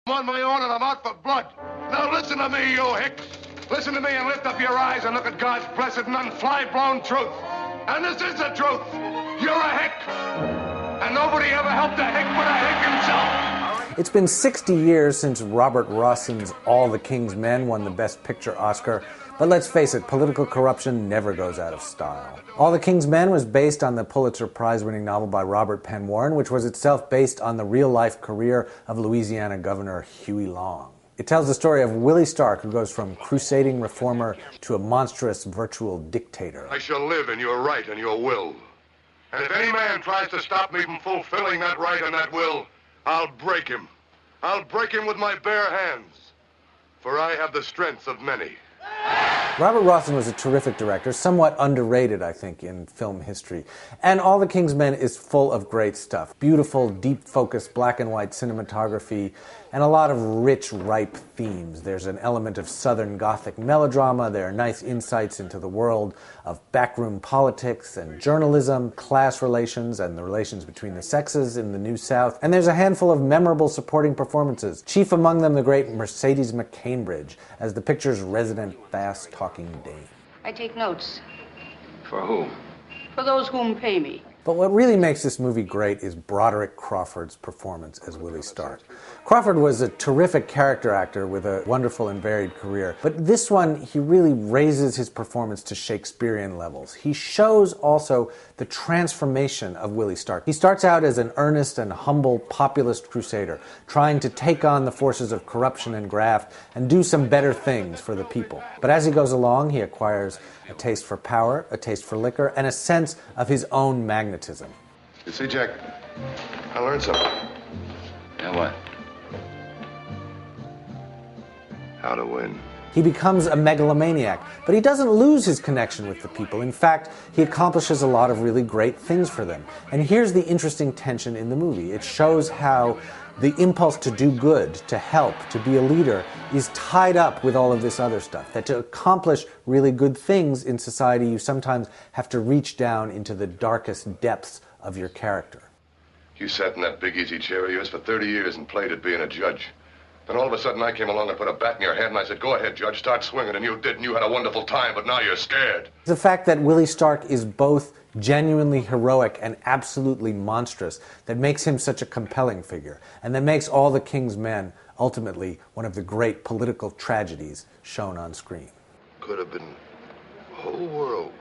I'm on my own and I'm out for blood. Now listen to me, you hicks. Listen to me and lift up your eyes and look at God's blessed and unfly-blown truth. And this is the truth. You're a hick. And nobody ever helped a hick but a hick himself. It's been 60 years since Robert Rossum's All the King's Men won the Best Picture Oscar, but let's face it, political corruption never goes out of style. All the King's Men was based on the Pulitzer Prize-winning novel by Robert Penn Warren, which was itself based on the real-life career of Louisiana Governor Huey Long. It tells the story of Willie Stark, who goes from crusading reformer to a monstrous virtual dictator. I shall live in your right and your will. And if any man tries to stop me from fulfilling that right and that will, I'll break him. I'll break him with my bare hands. For I have the strength of many. Robert Rossum was a terrific director, somewhat underrated, I think, in film history. And All the King's Men is full of great stuff. Beautiful, deep-focused black and white cinematography, and a lot of rich, ripe themes. There's an element of Southern Gothic melodrama. There are nice insights into the world of backroom politics and journalism, class relations, and the relations between the sexes in the New South. And there's a handful of memorable supporting performances, chief among them the great Mercedes McCambridge as the picture's resident fast-talking dame. I take notes. For whom? For those whom pay me. But what really makes this movie great is Broderick Crawford's performance as Willie Stark. Crawford was a terrific character actor with a wonderful and varied career, but this one, he really raises his performance to Shakespearean levels. He shows also the transformation of Willie Stark. He starts out as an earnest and humble populist crusader, trying to take on the forces of corruption and graft and do some better things for the people. But as he goes along, he acquires a taste for power, a taste for liquor, and a sense of his own magnetism. You see, Jack, I learned something. Yeah, what? How to win. He becomes a megalomaniac, but he doesn't lose his connection with the people. In fact, he accomplishes a lot of really great things for them. And here's the interesting tension in the movie. It shows how the impulse to do good, to help, to be a leader, is tied up with all of this other stuff. That to accomplish really good things in society, you sometimes have to reach down into the darkest depths of your character. You sat in that big easy chair of yours for 30 years and played at being a judge. Then all of a sudden I came along and put a bat in your head and I said, go ahead, Judge, start swinging. And you did, and you had a wonderful time, but now you're scared. The fact that Willie Stark is both genuinely heroic and absolutely monstrous that makes him such a compelling figure, and that makes All the King's Men ultimately one of the great political tragedies shown on screen. Could have been the whole world,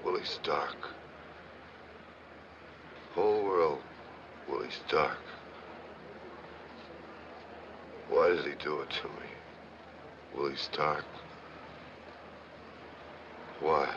Willie Stark. Whole world, Willie Stark. Why does he do it to me? Willie Stark. Why?